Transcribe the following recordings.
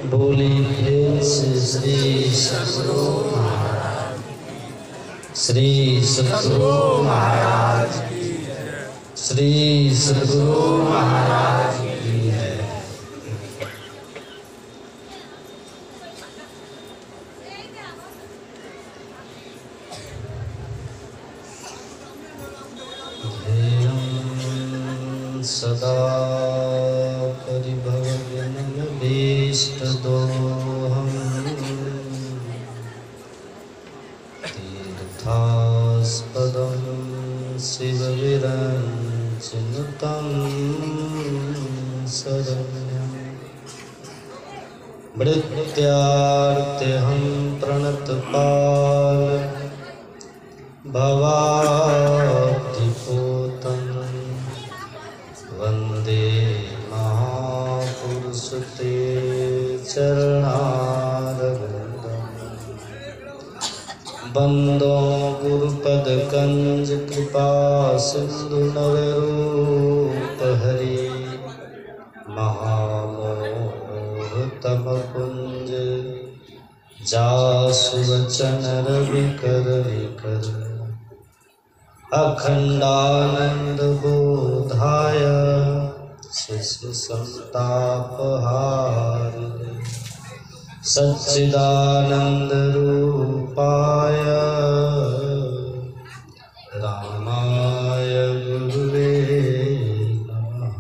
बोली प्रेम से श्री सद्गुरु श्री सद्गुरु महाराज श्री सद्गुरु महाराज की है। सदा परिभवनभीष्टदोहम् तीर्थास्पदं शिवविरञ्चिनुतं शरण्यं मृत्यार्त्यहं प्रणतपाल भवाब्धिपूतं वन्दे महापुरुष ते चरणारविन्दम् बन्दो गुरुपदकंज कृपा सिंधु नवरूप हरि महामोहतमपुंज जासु वचन रविकर विकर अखंडानंद बोधाय शिशु संतापहारिणे सच्चिदानंद रूपाय रामाय गुरुवे नमः।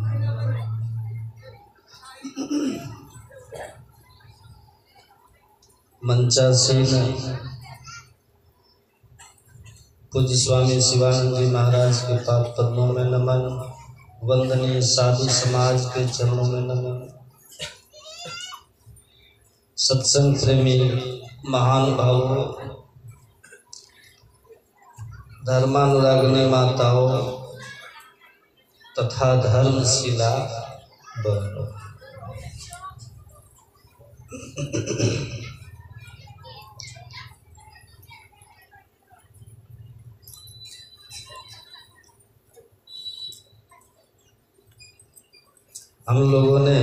मंचासीन पूज्य स्वामी शिवानंद जी महाराज के पाद पद्मों में नमन। वंदनीय साधु समाज के चरणों में नमन। सत्संग प्रेमी महान भावों, धर्मानुरागिनी माताओं तथा धर्मशिला बहनों, हम लोगों ने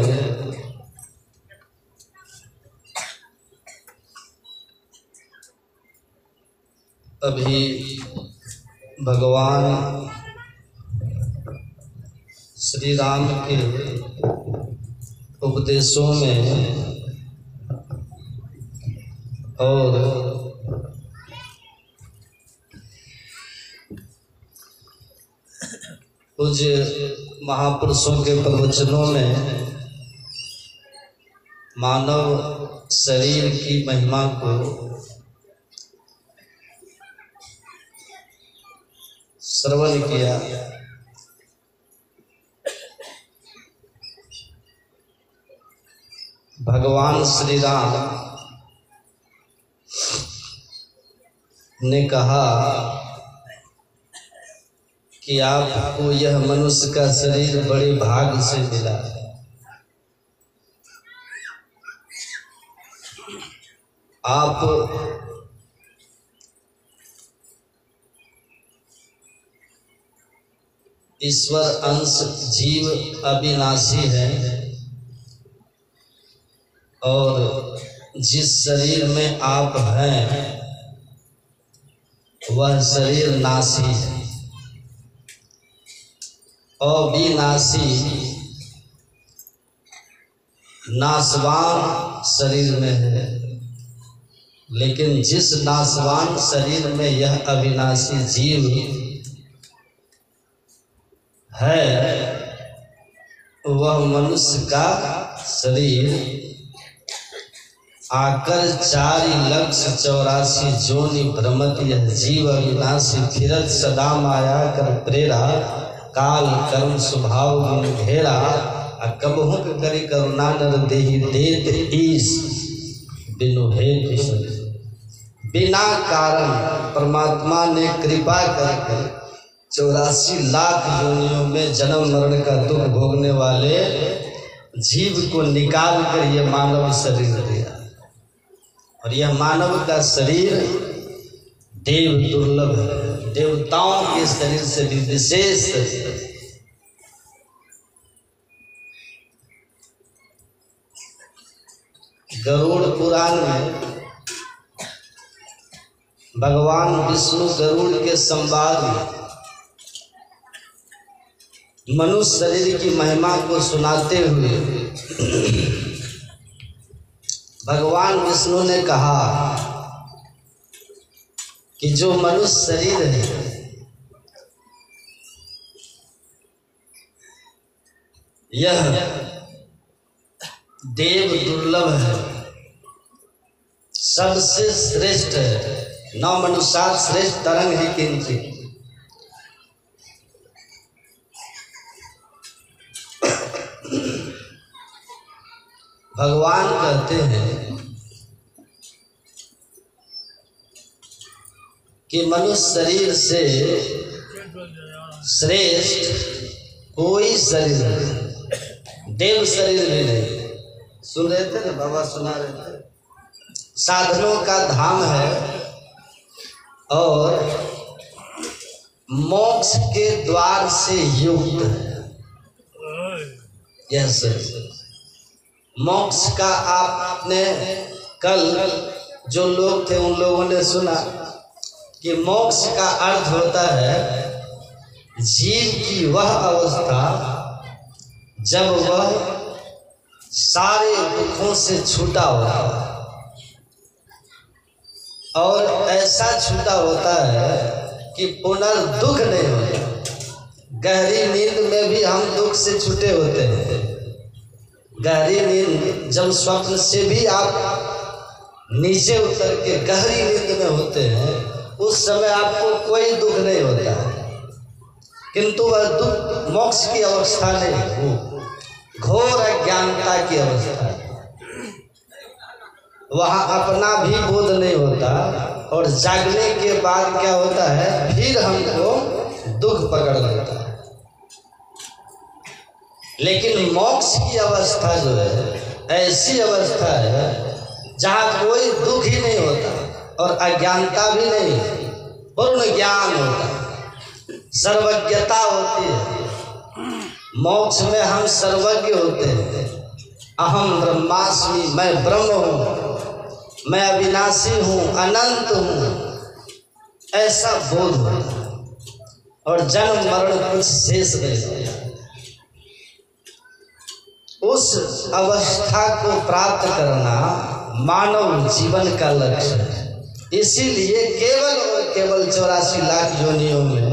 अभी भगवान श्री राम के उपदेशों में और पूज्य महापुरुषों के प्रवचनों में मानव शरीर की महिमा को श्रवण किया। भगवान श्री राम ने कहा कि आपको यह मनुष्य का शरीर बड़े भाग्य से मिला है। आप ईश्वर अंश जीव अविनाशी है और जिस शरीर में आप हैं वह शरीर नाशी है। अविनाशी नाशवान शरीर में है, लेकिन जिस नाशवान शरीर में यह अविनाशी जीव है वह मनुष्य का शरीर आकर 4,84,00,000 जोनि भ्रमत यह जीव अविनाशी फिरत सदा माया कर प्रेरा काल कर्म स्वभाव गुण घेरा कबहु करी करुणा नर देहि देत ईश बिनु हेतु बिना कारण परमात्मा ने कृपा कर 84,00,000 योनियों में जन्म मरण का दुख भोगने वाले जीव को निकाल कर यह मानव शरीर दिया। और यह मानव का शरीर देव दुर्लभ है, देवताओं के शरीर से भी विशेष। गरुड़ पुराण में भगवान विष्णु गरुड़ के संवाद में मनुष्य शरीर की महिमा को सुनाते हुए भगवान विष्णु ने कहा कि जो मनुष्य शरीर है यह देव दुर्लभ है, सबसे श्रेष्ठ है, नौ मनुष्यार श्रेष्ठ तरंग ही किंचित। भगवान कहते हैं कि मनुष्य शरीर से श्रेष्ठ कोई शरीर नहीं, देव शरीर भी नहीं। सुन रहे थे ना, बाबा सुना रहे थे। साधनों का धाम है और मोक्ष के द्वार से युक्त है। यह शरीर मोक्ष का आपने कल जो लोग थे उन लोगों ने सुना कि मोक्ष का अर्थ होता है जीव की वह अवस्था जब वह सारे दुखों से छूटा होता है, और ऐसा छूटा होता है कि पुनर्दुख नहीं होता। गहरी नींद में भी हम दुख से छूटे होते हैं। गहरी नींद जब स्वप्न से भी आप नीचे उतर के गहरी नींद में होते हैं, उस समय आपको कोई दुख नहीं होता है, किंतु वह दुख मोक्ष की अवस्था नहीं, वो घोर अज्ञानता की अवस्था है। वहाँ अपना भी बोध नहीं होता, और जागने के बाद क्या होता है, फिर हमको दुख पकड़ लेता है। लेकिन मोक्ष की अवस्था जो है ऐसी अवस्था है जहाँ कोई दुख ही नहीं होता और अज्ञानता भी नहीं, पूर्ण ज्ञान होता है, सर्वज्ञता होती है। मोक्ष में हम सर्वज्ञ होते हैं। अहम ब्रह्मास्मि, मैं ब्रह्म हूँ, मैं अविनाशी हूँ, अनंत हूँ, ऐसा बोध होता है, और जन्म मरण कुछ शेष नहीं होता। उस अवस्था को प्राप्त करना मानव जीवन का लक्ष्य है। इसीलिए केवल और केवल 84 लाख योनियों में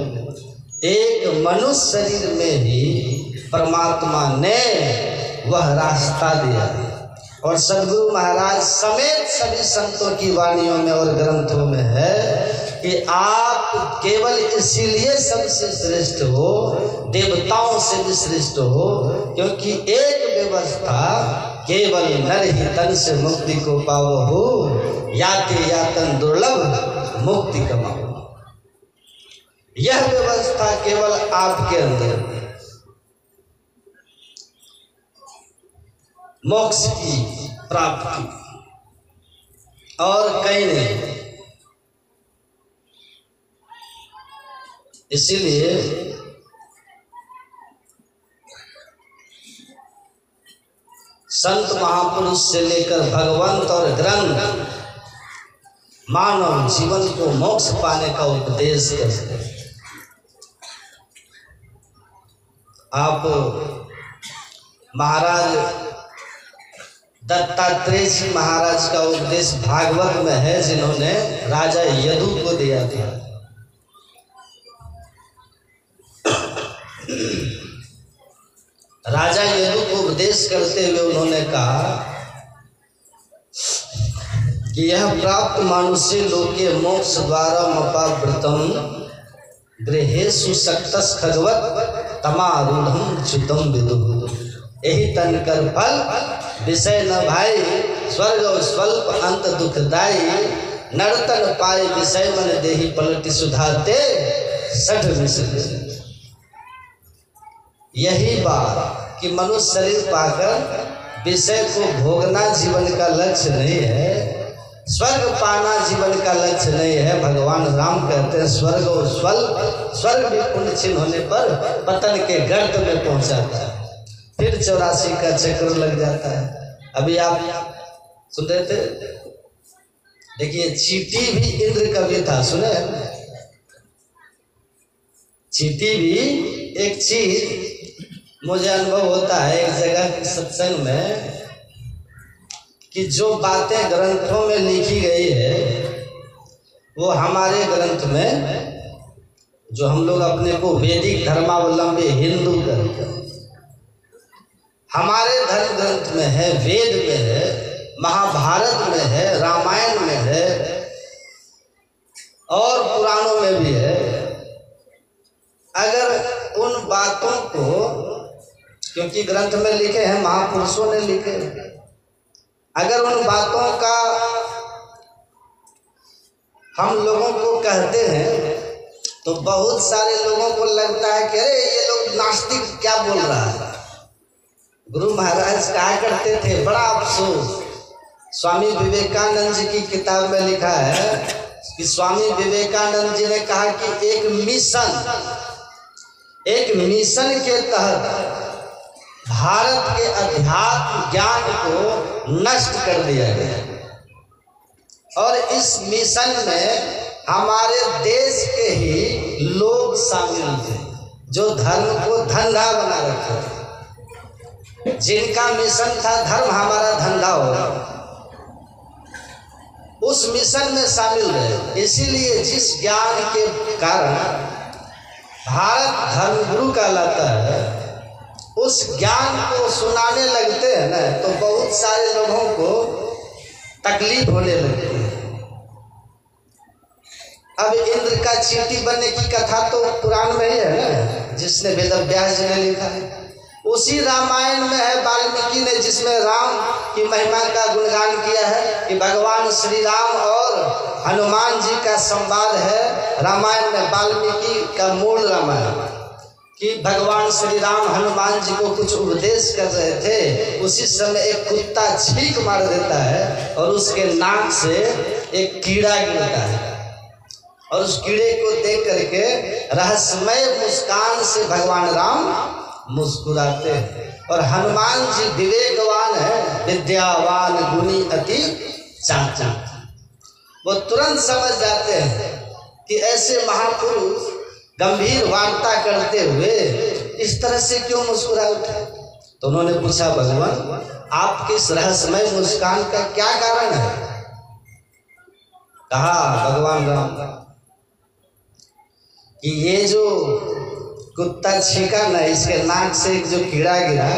एक मनुष्य शरीर में ही परमात्मा ने वह रास्ता दिया, और सद्गुरु महाराज समेत सभी संतों की वाणियों में और ग्रंथों में है कि आप केवल इसीलिए सबसे श्रेष्ठ हो, देवताओं से भी श्रेष्ठ हो, क्योंकि एक व्यवस्था केवल नर ही तन से मुक्ति को पाओ हो, याते यातन दुर्लभ मुक्ति कमाओ। यह व्यवस्था केवल आपके अंदर मोक्ष की प्राप्ति, और कहीं नहीं। इसीलिए संत महापुरुष से लेकर भगवंत और ग्रंथ मानव जीवन को मोक्ष पाने का उपदेश करते हैं। आप महाराज दत्तात्रेय जी महाराज का उपदेश भागवत में है, जिन्होंने राजा यदु को दिया था। राजा यदु को उपदेश करते हुए उन्होंने कहा कि यह प्राप्त मानुष्य लोके मोक्ष द्वारा मपावृतम गृहेषु सक्तस खगवत तमारूढ़म च्युतम विदुः। यही तन कर फल विषय न भाई, स्वर्ग और स्वल्प अंत दुखदाई, नर्तन पाए विषय मन देहि पलटि सुधाते सठ विषय। यही बात कि मनुष्य शरीर पाकर विषय को भोगना जीवन का लक्ष्य नहीं है, स्वर्ग पाना जीवन का लक्ष्य नहीं है। भगवान राम कहते हैं स्वर्ग और स्वर्ग भी पुण्य चिन्ह होने पर पतन के गर्त में पहुंचाता है, फिर 84 का चक्र लग जाता है। अभी आप सुन रहे थे? देखिए चींटी भी इंद्र कवि था, सुने? चींटी भी एक चीज मुझे अनुभव होता है एक जगह के सत्संग में कि जो बातें ग्रंथों में लिखी गई है वो हमारे ग्रंथ में, जो हम लोग अपने को वैदिक धर्मावलंबी हिंदू करते हैं, हमारे धर्म ग्रंथ में है, वेद में है, महाभारत में है, रामायण में है और पुराणों में भी है। अगर उन बातों को, क्योंकि ग्रंथ में लिखे हैं, महापुरुषों ने लिखे, अगर उन बातों का हम लोगों को कहते हैं तो बहुत सारे लोगों को लगता है कि अरे ये लोग नास्तिक क्या बोल रहा है। गुरु महाराज कहा करते थे, बड़ा अफसोस, स्वामी विवेकानंद जी की किताब में लिखा है कि स्वामी विवेकानंद जी ने कहा कि एक मिशन के तहत भारत के अध्यात्म ज्ञान को नष्ट कर दिया गया और इस मिशन में हमारे देश के ही लोग शामिल थे जो धर्म को धंधा बना रखे थे, जिनका मिशन था धर्म हमारा धंधा हो, उस मिशन में शामिल रहे। इसीलिए जिस ज्ञान के कारण भारत धर्मगुरु कहलाता है, उस ज्ञान को सुनाने लगते हैं ना तो बहुत सारे लोगों को तकलीफ होने लगती है। अब इंद्र का चींटी बनने की कथा तो पुराण में ही है ना, जिसने वेदव्यास जी ने लिखा है। उसी रामायण में है वाल्मीकि ने, जिसमें राम की महिमा का गुणगान किया है कि भगवान श्री राम और हनुमान जी का संवाद है रामायण में। वाल्मीकि का मूल रामायण कि भगवान श्री राम हनुमान जी को कुछ उपदेश कर रहे थे, उसी समय एक कुत्ता छींक मार देता है और उसके नाक से एक कीड़ा गिरता है और उस कीड़े को देख करके रहस्यमय मुस्कान से भगवान राम मुस्कुराते हैं। और हनुमान जी विवेकवान है, विद्यावान गुणी अति चाचा, वो तुरंत समझ जाते हैं कि ऐसे महापुरुष गंभीर वार्ता करते हुए इस तरह से क्यों मुस्कुरा उठे। तो उन्होंने पूछा, भगवान आपके इस रहस्यमय मुस्कान का क्या कारण है? कहा भगवान राम कि ये जो कुत्ता छींका ना, इसके नाक से एक जो कीड़ा गिरा,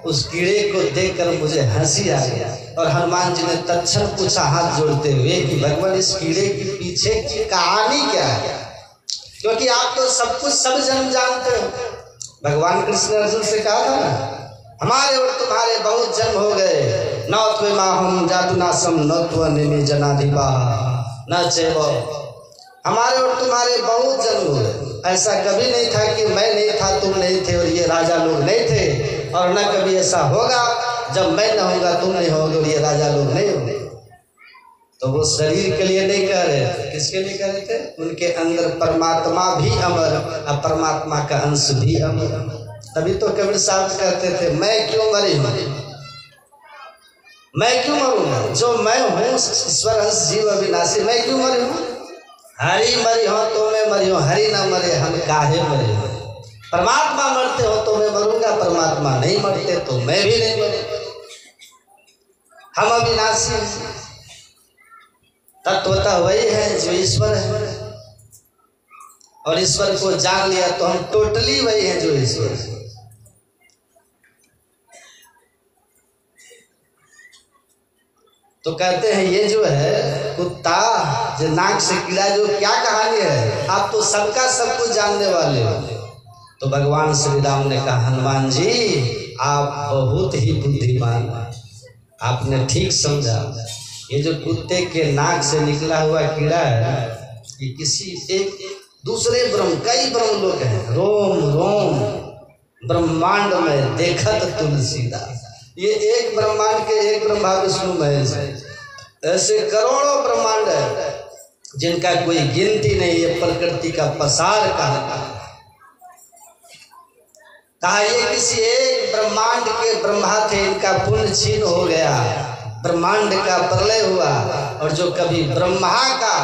उस कीड़े को देखकर मुझे हंसी आ गया। और हनुमान जी ने तत्क्षण पूछा हाथ जोड़ते हुए कि भगवान इस कीड़े के पीछे की कहानी क्या है, क्योंकि आप तो सब कुछ सब जन्म जानते हो। भगवान कृष्ण अर्जुन से कहा था ना, हमारे और तुम्हारे बहुत जन्म हो गए, न त्वमाहं जातुनासम न त्वनिमि जनाधिपा न चैव, हमारे और तुम्हारे बहुत जन्म हो गए। ऐसा कभी नहीं था कि मैं नहीं था, तुम नहीं थे और ये राजा लोग नहीं थे, और न कभी ऐसा होगा जब मैं न होगा तुम नहीं होगे और ये राजा लोग नहीं होंगे। तो वो शरीर के लिए नहीं कह रहे थे, किसके लिए कह रहे थे? उनके अंदर परमात्मा भी अमर और परमात्मा का अंश भी अमर। तभी तो कबीर साहब कहते थे, मैं क्यों मरी हूँ, मैं क्यों मरूंगा, जो मैं हूँ ईश्वर अंश जीव अविनाशी, मैं क्यों मरी हूँ? हरि मरी हो तो मैं मरी हूँ, हरि ना मरे हम काहे मरे हो। परमात्मा मरते हो तो मैं मरूंगा, परमात्मा नहीं मरते तो मैं भी नहीं मरूंगा। हम अविनाशी तत्वतः वही है जो ईश्वर है, और ईश्वर को जान लिया तो हम टोटली वही है जो ईश्वर है। तो कहते हैं ये जो है कुत्ता जो नाक से कीड़ा, जो क्या कहानी है, आप तो सबका सब कुछ जानने वाले हो। तो भगवान श्री राम ने कहा, हनुमान जी आप बहुत ही बुद्धिमान, आपने ठीक समझा। ये जो कुत्ते के नाक से निकला हुआ कीड़ा है, ये किसी एक दूसरे ब्रह्म, कई ब्रह्म लोग हैं, रोम रोम ब्रह्मांड में देखत तुलसीदास, ये एक ब्रह्मांड के एक ब्रह्मा विष्णु महेश है। ऐसे करोड़ों ब्रह्मांड है जिनका कोई गिनती नहीं है, प्रकृति का पसार कहा ये किसी एक ब्रह्मांड के ब्रह्मा थे, इनका पुण्य क्षीण हो गया, ब्रह्मांड का प्रलय हुआ और जो कभी ब्रह्मा का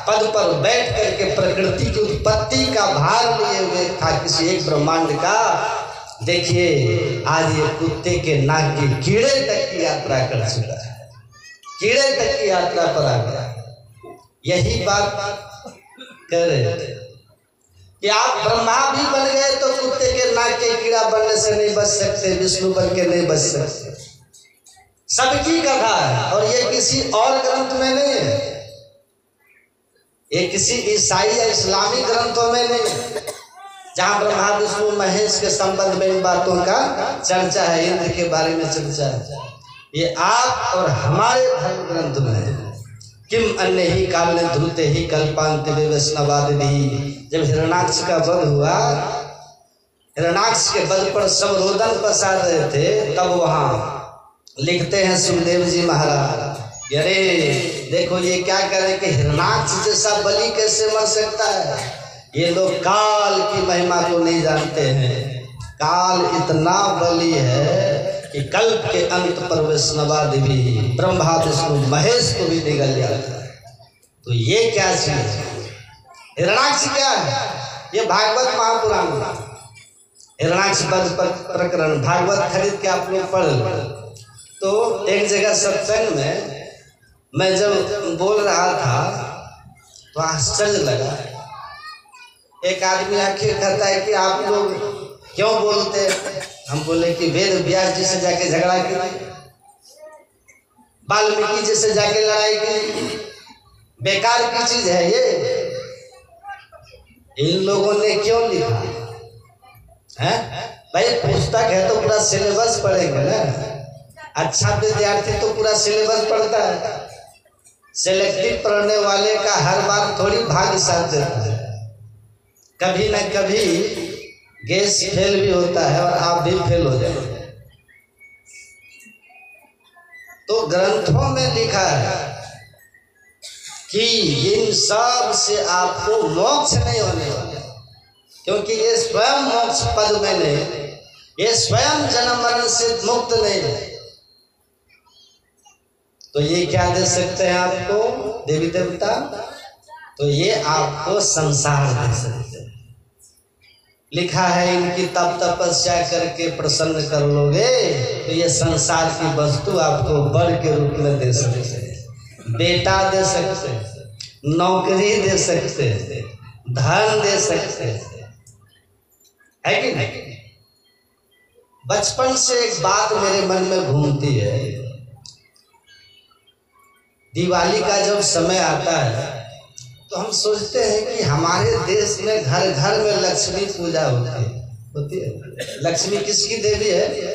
पद पर बैठ करके प्रकृति की उत्पत्ति का भार लिए हुए था किसी एक ब्रह्मांड का, देखिए आज ये कुत्ते के नाक के कीड़े तक की यात्रा कर चुका है, कीड़े तक की यात्रा पर आ गया। यही बात कह रहे थे कि आप ब्रह्मा भी बन गए तो कुत्ते के नाक के कीड़ा बनने से नहीं बच सकते, विष्णु बन के नहीं बच सकते। सबकी कथा है और ये किसी और ग्रंथ में नहीं है, ये किसी ईसाई या इस्लामी ग्रंथों में नहीं है जहाँ ब्रह्मा विष्णु महेश के संबंध में इन बातों का चर्चा है, इंद्र के बारे में चर्चा है। ये आप और हमारे धर्म ग्रंथ में है। किम अन्य ही काल ने ध्रुते ही कल्पांत वैष्णवाद भी। जब हिरणाक्ष का वध हुआ, हिरणाक्ष के वध पर सब रोदन पसार रहे थे, तब वहां लिखते हैं सुखदेव जी महाराज, अरे देखो ये क्या करें कि हिरणाक्ष जैसा बलि कैसे मर सकता है। ये लोग काल की महिमा को नहीं जानते हैं। काल इतना बलि है कि कल्प के अंत पर वैष्णवादि भी ब्रह्मा विष्णु महेश को भी निगल जाता है। तो ये क्या चीज है? हिरणाक्ष क्या है? ये भागवत महापुराण में हिरणाक्ष वध प्रकरण भागवत खरीद के आप लोग पढ़ लो। तो एक जगह सत्संग में मैं जब बोल रहा था तो आश्चर्य लगा। एक आदमी आके कहता है कि आप लोग क्यों बोलते? हम बोले कि वेद व्यास जी से जाके झगड़ा किया, वाल्मीकि जी से जाके लड़ाई की, बेकार की चीज है ये। इन लोगों ने क्यों लिखा है? भाई पुस्तक है तो पूरा सिलेबस पढ़ेंगे ना। अच्छा विद्यार्थी तो पूरा सिलेबस पढ़ता है, सेलेक्टिव पढ़ने वाले का हर बार थोड़ी भाग्य साथ देता है। कभी न कभी गेस फेल भी होता है और आप भी फेल हो जाएंगे। तो ग्रंथों में लिखा है कि इन सब से आपको मोक्ष नहीं होने वाला, क्योंकि ये स्वयं मोक्ष पद में नहीं, ये स्वयं जन्म मरण से मुक्त नहीं है। तो ये क्या दे सकते हैं आपको देवी देवता? तो ये आपको संसार दे सकते हैं। लिखा है इनकी तप तपस्या करके प्रसन्न कर लोगे तो ये संसार की वस्तु आपको वर के रूप में दे सकते हैं, बेटा दे सकते हैं, नौकरी दे सकते हैं, धन दे सकते हैं, है कि नहीं? बचपन से एक बात मेरे मन में घूमती है, दिवाली का जब समय आता है तो हम सोचते हैं कि हमारे देश में घर घर में लक्ष्मी पूजा होती है। लक्ष्मी किसकी देवी है?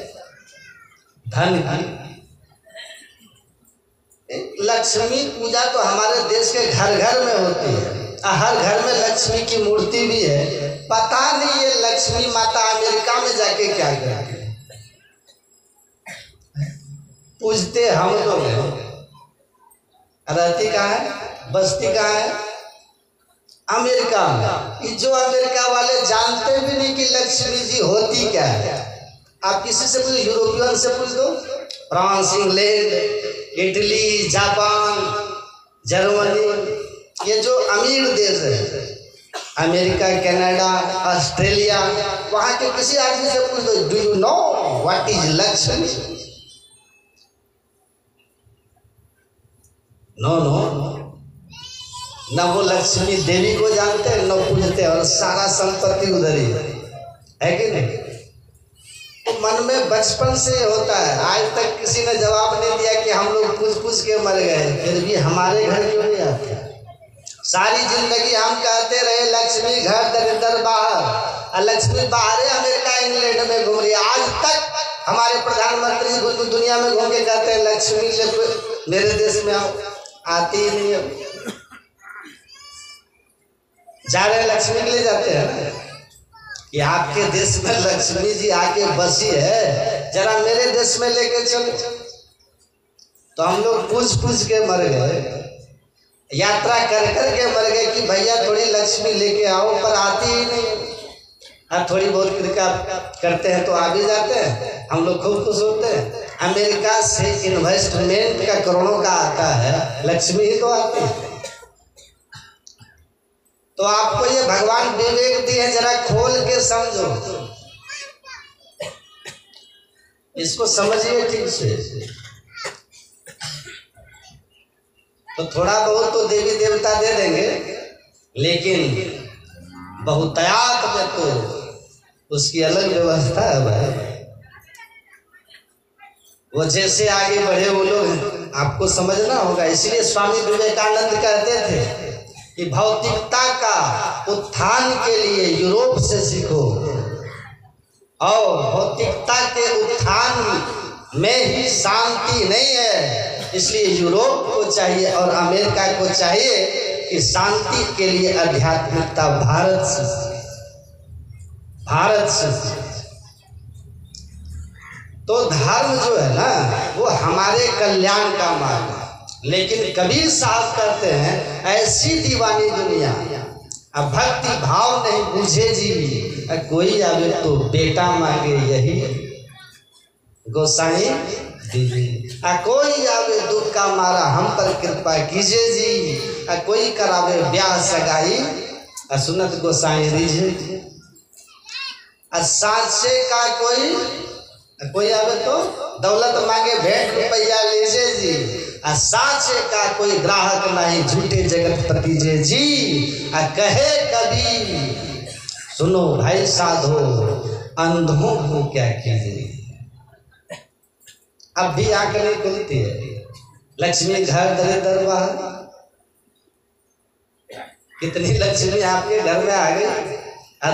धन की। लक्ष्मी पूजा तो हमारे देश के घर घर में होती है, हर घर में लक्ष्मी की मूर्ति भी है। पता नहीं ये लक्ष्मी माता अमेरिका में जाके क्या करती है, पूजते हम लोग हैं। रहती कहाँ है? बस्ती कहाँ है? अमेरिका में। जो अमेरिका वाले जानते भी नहीं कि लक्ष्मी जी होती क्या है। आप किसी से पूछ, यूरोपियन से पूछ दो, France, England, Italy, Japan, Germany, ये जो अमीर देश है, अमेरिका, कनाडा, ऑस्ट्रेलिया, वहाँ के किसी आदमी से पूछ दो, do you know what is Lakshmi? No no, न वो लक्ष्मी देवी को जानते हैं न पूजते, और सारा संपत्ति उधर ही है कि नहीं? तो मन में बचपन से होता है। आज तक किसी ने जवाब नहीं दिया कि हम लोग पूछ पूछ के मर गए, फिर भी हमारे घर क्यों नहीं आते? सारी जिंदगी हम कहते रहे लक्ष्मी घर दरिद्र बाहर, और लक्ष्मी बाहर है अमेरिका इंग्लैंड में घूम रही है। आज तक हमारे प्रधानमंत्री दुनिया में घूम के कहते हैं लक्ष्मी से मेरे देश में आओ, आती ही नहीं है। जा रहे लक्ष्मी के लिए जाते हैं ना कि आपके देश में लक्ष्मी जी आके बसी है, जरा मेरे देश में लेके चलो। तो हम लोग पूछ पूछ के मर गए, यात्रा कर कर के मर गए कि भैया थोड़ी लक्ष्मी लेके आओ, पर आती ही नहीं। थोड़ी बहुत क्रिया करते हैं तो आ भी जाते हैं, हम लोग खूब खुश होते हैं। अमेरिका से इन्वेस्टमेंट का करोड़ों का आता है, लक्ष्मी ही तो आती है। तो आपको ये भगवान विवेक दिए, जरा खोल के समझो, इसको समझिए ठीक से। तो थोड़ा बहुत तो देवी देवता दे देंगे, लेकिन बहुतायत में तो उसकी अलग व्यवस्था है भाई। वो जैसे आगे बढ़े वो लोग आपको समझना होगा। इसलिए स्वामी विवेकानंद कहते थे कि भौतिकता का उत्थान के लिए यूरोप से सीखो, और भौतिकता के उत्थान में ही शांति नहीं है, इसलिए यूरोप को चाहिए और अमेरिका को चाहिए कि शांति के लिए आध्यात्मिकता भारत से तो धर्म जो है ना वो हमारे कल्याण का मार्ग है। लेकिन कबीर साहब कहते हैं ऐसी दीवानी दुनिया, अब भक्ति भाव नहीं बुझे जी, कोई आवे तो बेटा मांगे यही गोसाई दीदी, कोई आवे दुख का मारा हम पर कृपा कीजिए जी, कोई करावे ब्याह सगाई सुनत गोसाई दीजिए, सांचे का कोई आवे तो दौलत मांगे भेंट रुपया लीजिए जी, सांचे का कोई ग्राहक नहीं झूठे जगत पतीजे जी, कहे कभी सुनो भाई साधो अंधों को क्या कीजिए। अब भी आंख नहीं खुलती है, लक्ष्मी घर दरिद्र बाहर, कितनी लक्ष्मी आपके घर में आ गई,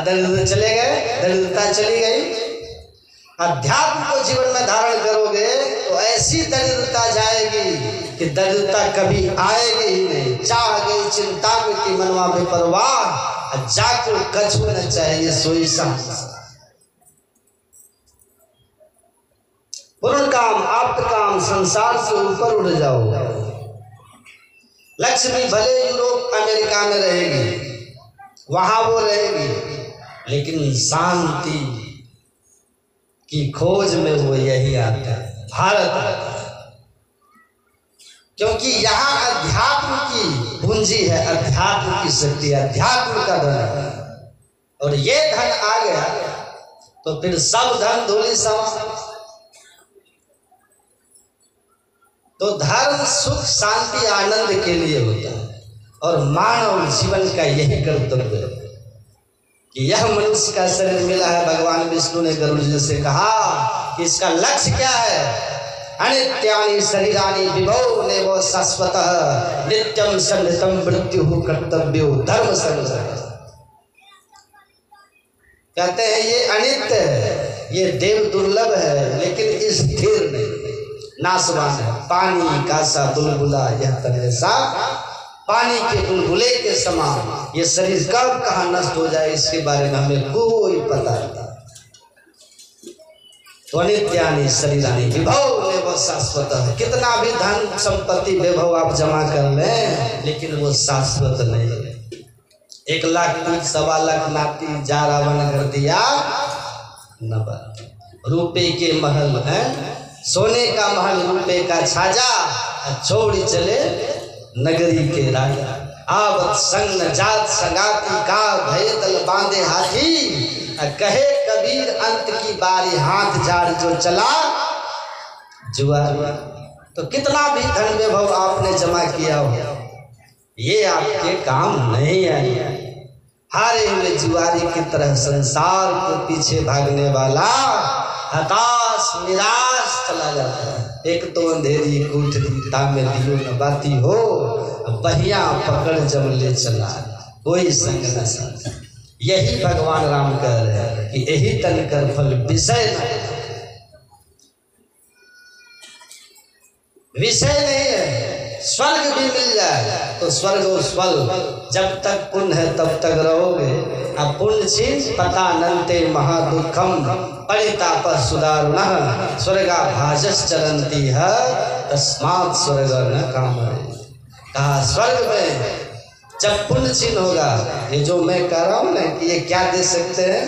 दरिद्र चले गए, दरिद्रता चली गई। अध्यात्म को जीवन में धारण करोगे तो ऐसी दरिद्रता जाएगी कि दरिद्रता कभी आएगी ही नहीं। चाह गई चिंता मिट्टी मनवा बेपरवाह, जाको कछु न चाहिए सोई सांस। पूर्ण काम आप्त काम, संसार से ऊपर उड़ जाओ। लक्ष्मी भले यूरोप अमेरिका में रहेगी, वहां वो रहेगी, लेकिन शांति की खोज में वो यही आता है भारत, क्योंकि यहाँ अध्यात्म की पूंजी है, अध्यात्म की शक्ति, अध्यात्म का धन है। और ये धन आ गया तो फिर सब धन धूलि समा। तो धर्म सुख शांति आनंद के लिए होता है, और मानव जीवन का यही कर्तव्य है कि यह मनुष्य का शरीर मिला है। भगवान विष्णु ने गरुड़ जी से कहा कि इसका लक्ष्य क्या है, अनित्यानि शरीरानि विभो नेवो शाश्वतः नित्यं संहृतं मृत्युः कर्तव्यो धर्म संग्रह। कहते हैं ये अनित्य है, ये देव दुर्लभ है, लेकिन स्थिर नहीं, नाशवान है। पानी का सा बुलबुला यह तने सा, पानी के बुलबुले के समान ये शरीर कब कहाँ नष्ट हो जाए इसके बारे में हमें कोई पता नहीं। तो अनित्यानि शरीरानि विभव नेवो शाश्वतः, कितना भी धन संपत्ति वैभव आप जमा कर लें, लेकिन वो शाश्वत नहीं है। 1 लाख की 1.25 लाख नाती जा रावण कर दिया नवा, रुपए के महल है, सोने का महल रुपए का छाजा, छोड़ी चले नगरी के राजा। आवत संग जात संगाती का भय दल बांधे हाथी, कहे कबीर अंत की बारी हाथ झाड़ जो चला जुआर। तो कितना भी धन वैभव आपने जमा किया हो, ये आपके काम नहीं आए। हारे हुए जुआरी की तरह संसार को पीछे भागने वाला हताश निराश चला जाता है। एक तो अंधेरी कोठरी तामे दियो न बाती हो, बहिया पकड़ जब ले चला कोई संग न साथ। यही भगवान राम कह रहे हैं कि यही तन कर फल विषय नहीं है। स्वर्ग भी मिल जाए तो स्वर्ग और फल, जब तक पुण्य है तब तक रहोगे। अब पुण्य चीज पता नंते महादुखम परिताप सुदारुणः स्वर्गा भाजस चरंती है तस्मात् स्वर्ग न कामये। कहा स्वर्ग में जब पुण्य चिन्ह होगा, ये जो मैं कह रहा हूँ ना कि ये क्या दे सकते हैं,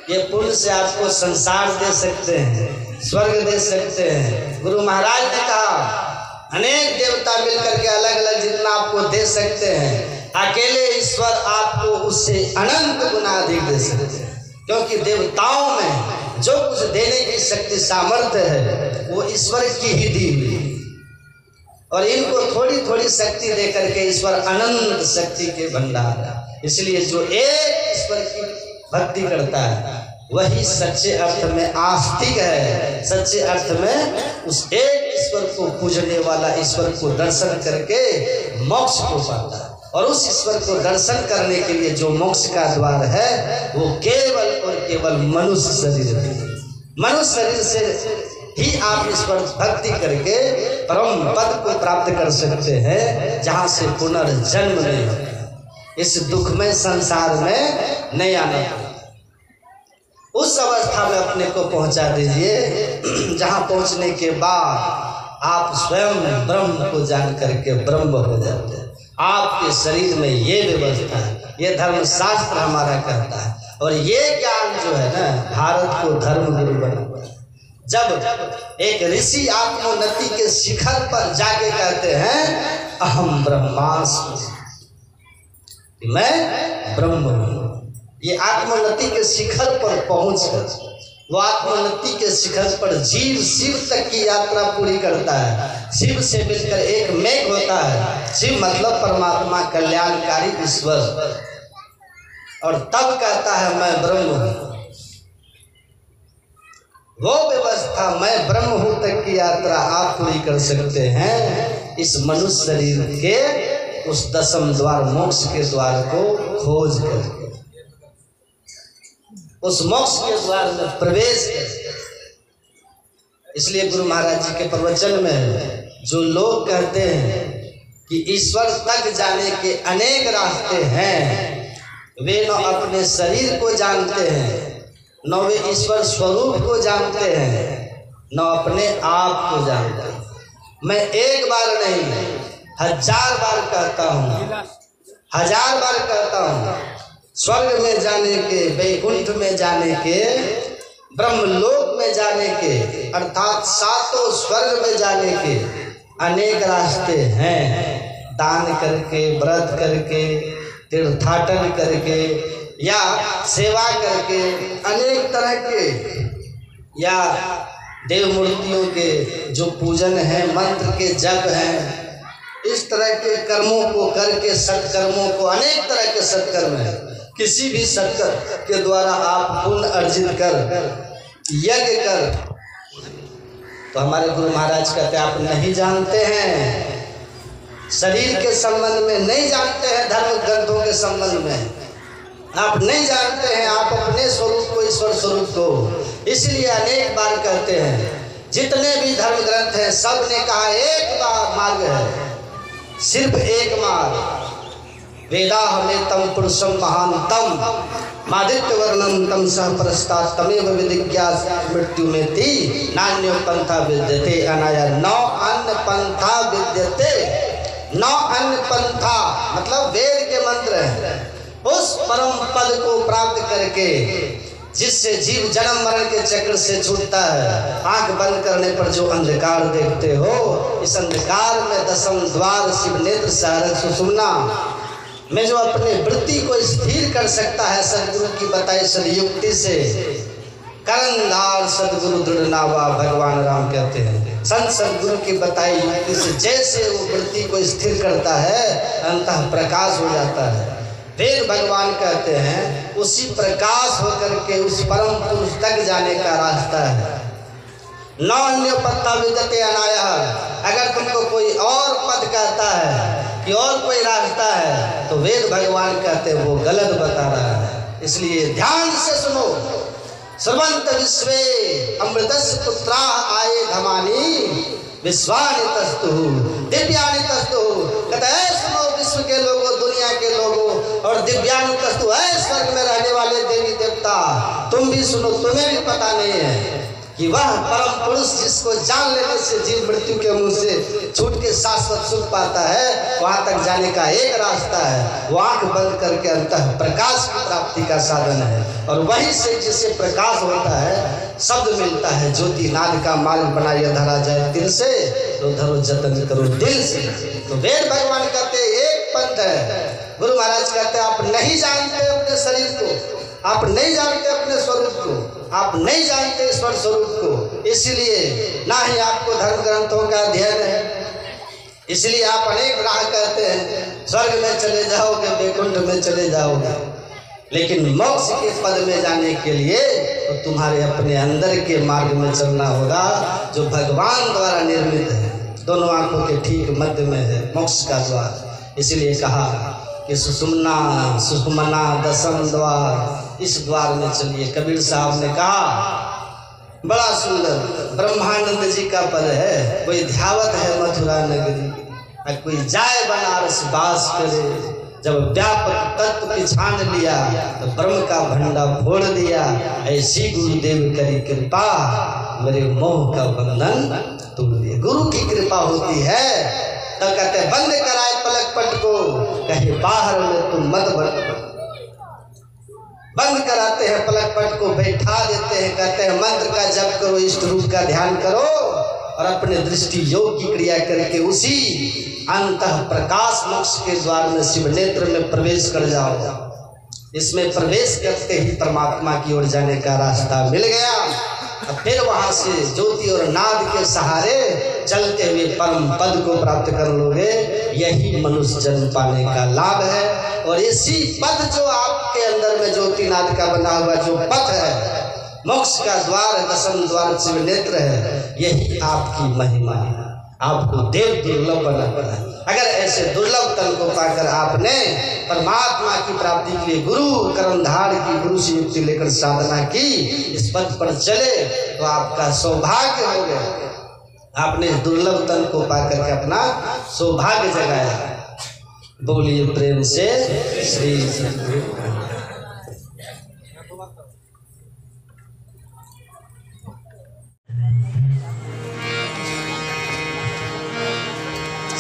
ये पुण्य से आपको संसार दे सकते हैं, स्वर्ग दे सकते हैं। गुरु महाराज ने कहा अनेक देवता मिलकर के अलग अलग जितना आपको दे सकते हैं, अकेले ईश्वर आपको उससे अनंत गुना अधिक दे सकते हैं। क्योंकि देवताओं में जो कुछ देने की शक्ति सामर्थ्य है वो ईश्वर की ही दी हुई, और इनको थोड़ी थोड़ी शक्ति दे करके ईश्वर अनंत शक्ति के भंडार है। इसलिए जो एक ईश्वर की भक्ति करता है वही सच्चे अर्थ में आस्तिक है, सच्चे अर्थ में उस एक ईश्वर को पूजने वाला, ईश्वर को दर्शन करके मोक्ष को पाता है। और उस ईश्वर को दर्शन करने के लिए जो मोक्ष का द्वार है वो केवल और केवल मनुष्य शरीर है। मनुष्य शरीर से ही आप ईश्वर भक्ति करके परम पद को प्राप्त कर सकते हैं, जहाँ से पुनर्जन्म नहीं होता, इस दुखमय संसार में नहीं आना। उस अवस्था में अपने को पहुंचा दीजिए जहाँ पहुंचने के बाद आप स्वयं ब्रह्म को जान करके ब्रह्म हो जाते हैं। आपके शरीर में ये व्यवस्था है, ये धर्मशास्त्र हमारा कहता है। और ये ज्ञान जो है ना, भारत को धर्म गुरु बनाता है। जब एक ऋषि आत्मोन्नति के शिखर पर जाके कहते हैं अहम ब्रह्मास्मि, मैं ब्रह्म हूँ, ये आत्मोन्नति के शिखर पर पहुंच, वो आत्मोन्नति के शिखर पर जीव शिव तक की यात्रा पूरी करता है। शिव से मिलकर एक मेघ होता है, शिव मतलब परमात्मा कल्याणकारी ईश्वर, और तब कहता है मैं ब्रह्म हूँ। वो व्यवस्था मैं ब्रह्म हूँ तक की यात्रा आप पूरी कर सकते हैं इस मनुष्य शरीर के उस दशम द्वार मोक्ष के द्वार को खोज करके, उस मोक्ष के द्वार में प्रवेश करके। इसलिए गुरु महाराज जी के प्रवचन में जो लोग कहते हैं कि ईश्वर तक जाने के अनेक रास्ते हैं, वे न अपने शरीर को जानते हैं, न वे ईश्वर स्वरूप को जानते हैं, न अपने आप को जानते हैं। मैं एक बार नहीं 1000 बार कहता हूँ, 1000 बार कहता हूँ, स्वर्ग में जाने के, वैकुंठ में जाने के, ब्रह्मलोक में जाने के, अर्थात 7 स्वर्ग में जाने के अनेक रास्ते हैं। दान करके, व्रत करके, तीर्थाटन करके या सेवा करके, अनेक तरह के, या देव मूर्तियों के जो पूजन है, मंत्र के जप हैं, इस तरह के कर्मों को करके, सत्कर्मों को, अनेक तरह के सत्कर्म हैं, किसी भी सत्कर्म के द्वारा आप पुण्य अर्जित कर, यज्ञ कर, तो हमारे गुरु महाराज कहते आप नहीं जानते हैं, शरीर के संबंध में नहीं जानते हैं, धर्म ग्रंथों के संबंध में आप नहीं जानते हैं, आप अपने स्वरूप को, ईश्वर स्वरूप को। इसलिए अनेक बार कहते हैं, जितने भी धर्म ग्रंथ हैं सब ने कहा एक बार मार्ग है, सिर्फ एक मार्ग। वेदा हमें तम पुरुषम महानतम मादित्य वर्णम तम सह परस्तात् तमेव विदिज्ञा मृत्यु में थी नान्यो पंथा विद्यते अनाया। 9 अन्य पंथा विद्यते, 9 अन्य पंथा मतलब वेद के मंत्र हैं, उस परम पद को प्राप्त करके जिससे जीव जन्म मरण के चक्र से छूटता है। आंख बंद करने पर जो अंधकार देखते हो, इस अंधकार में दशम द्वार शिव नेत्र सारक सुषुम्ना में जो अपने वृत्ति को स्थिर कर सकता है सदगुरु की बताई सदयुक्ति से, करंदार सदगुरु दृढ़ नावा भगवान राम कहते हैं। संत सदगुरु की बताई युक्ति से जैसे वो वृत्ति को स्थिर करता है, अंतः प्रकाश हो जाता है। फिर भगवान कहते हैं उसी प्रकाश होकर के उस परम पुरुष तक जाने का रास्ता है। 9 अन्य पत्ता विद्यते अनाया। अगर तुमको कोई और पद कहता है कि और कोई रास्ता है, तो वेद भगवान कहते हैं वो गलत बता रहा है। इसलिए ध्यान से सुनो। सर्वंत विश्वे अमृतस्य पुत्रा आये धमानी विश्वानि तस्तु दिव्यानि तस्तु। कहते हैं सुनो विश्व के लोगों, दुनिया के लोगों, और दिव्यानि तस्तु है स्वर्ग में रहने वाले देवी देवता, तुम भी सुनो, तुम्हें भी पता नहीं है कि वह परम पुरुष जिसको जान लेने से जीव मृत्यु के मुंह से छूट के शाश्वत सुख पाता है, वहां तक जाने का एक रास्ता है, वो आंख बंद करके अंतः प्रकाश की प्राप्ति का साधन है। और वहीं से जिसे प्रकाश होता है, शब्द मिलता है, ज्योति नाद का मार्ग बनाइए धरा जाए दिल से, तो धरो जतन करो दिल से। तो वेद भगवान कहते एक पंथ है, गुरु महाराज कहते आप नहीं जानते अपने शरीर को, आप नहीं जानते अपने स्वरूप को, आप नहीं जानते ईश्वर स्वरूप को, इसलिए ना ही आपको धर्म ग्रंथों का अध्ययन है, इसलिए आप अनेक राह कहते हैं, स्वर्ग में चले जाओगे, वैकुंठ में चले जाओगे, लेकिन मोक्ष के पद में जाने के लिए तो तुम्हारे अपने अंदर के मार्ग में चलना होगा, जो भगवान द्वारा निर्मित है, दोनों आंखों के ठीक मध्य में है मोक्ष का द्वार। इसलिए कहा कि सुषुमना दशम द्वार, इस द्वार में चलिए। कबीर साहब ने कहा बड़ा सुंदर ब्रह्मानंद जी का पद है, कोई ध्यावत है मथुरा नगरी, कोई जाए बनारस बास करे, जब व्यापक तत्व की छान लिया तो ब्रह्म का भंडा फोड़ दिया, ऐसी गुरुदेव करी कृपा मेरे मोह का बंधन तोड़ दिया। गुरु की कृपा होती है तो कहते बंद कराए पलक पट को, कहे बाहर में तुम मत बंद कराते हैं पलक पट को, बैठा देते हैं, कहते हैं मंत्र का जप करो, इष्ट रूप का ध्यान करो और अपने दृष्टि योग की क्रिया करके उसी अंतः प्रकाश मोक्ष के द्वार में शिव नेत्र में प्रवेश कर जाओ। इसमें प्रवेश करते ही परमात्मा की ओर जाने का रास्ता मिल गया। अब फिर वहां से ज्योति और नाद के सहारे चलते हुए परम पद को प्राप्त कर लोगे। यही मनुष्य जन्म पाने का लाभ है। और इसी पद जो आपके अंदर में ज्योति नाद का बना हुआ जो पथ है, मोक्ष का द्वार, दशम द्वार शिव नेत्र है, यही आपकी महिमा है। आपको देव दुर्लभ बना पड़ा। अगर ऐसे दुर्लभ तन को पाकर आपने परमात्मा की प्राप्ति के लिए गुरु कर्मधार की, गुरु से युक्ति लेकर साधना की, इस पथ पर चले तो आपका सौभाग्य हो गया। आपने दुर्लभ तन को पाकर के अपना सौभाग्य जगाया। बोलिए प्रेम से श्री सद्गुरु।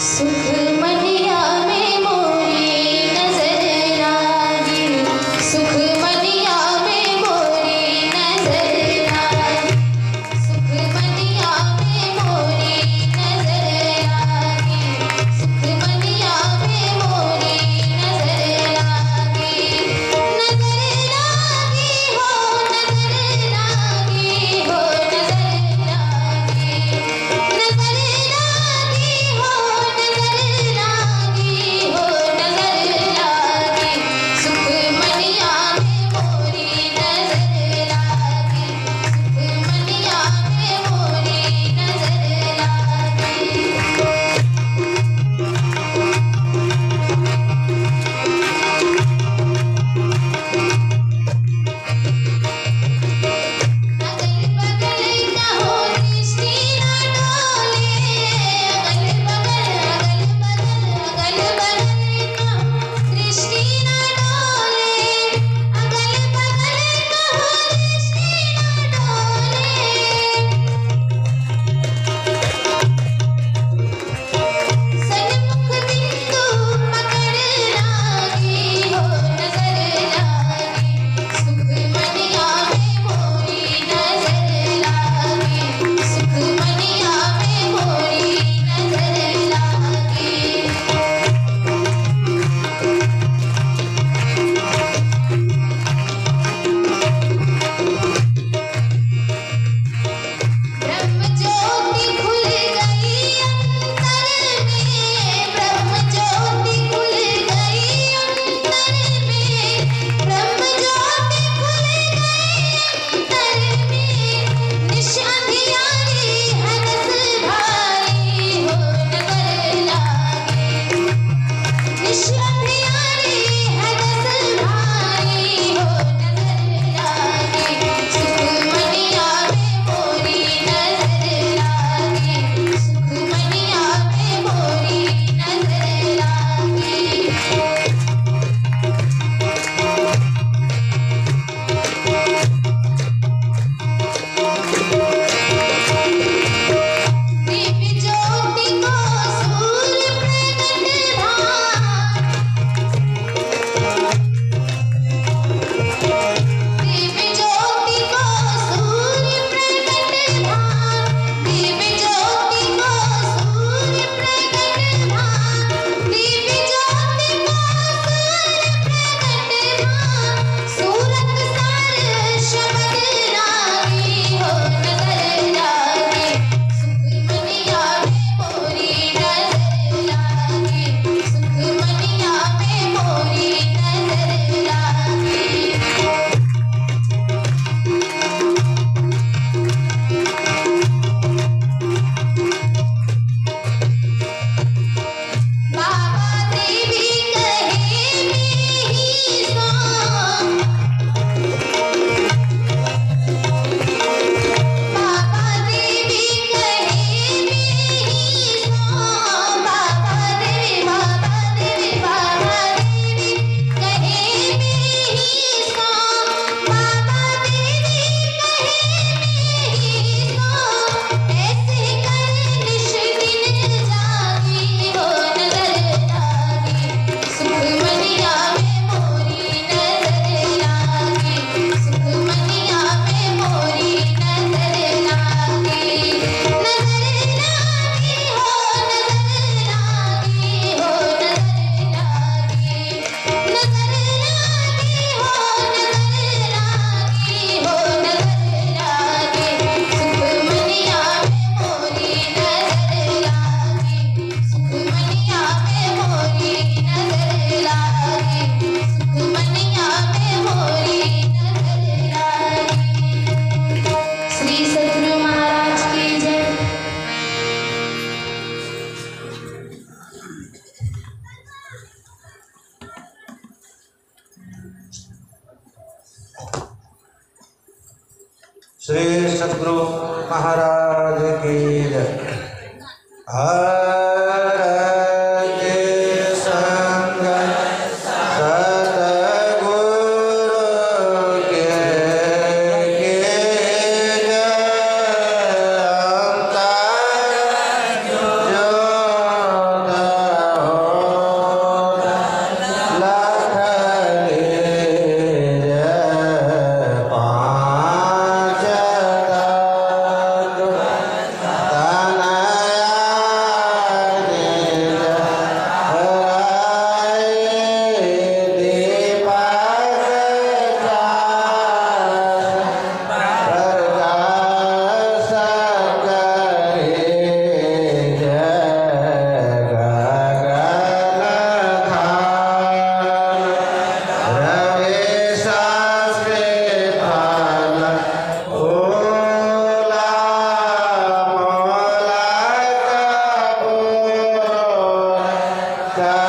सुख मनिया में मोरी नजर लागी, सुख मनिया में मोरी नजर लागी, सुख मनिया में मोरी नजर लागी, सुख मनिया में मोरी नजर लागी, नजर लागी हो, नजर लागी हो, नजर लागी, नजर लागी हो, नजर सद्गुरु महाराज की जय। आरती संग सद्गुरु के जय। अंतर जोत लखले जय। पांच तत्व का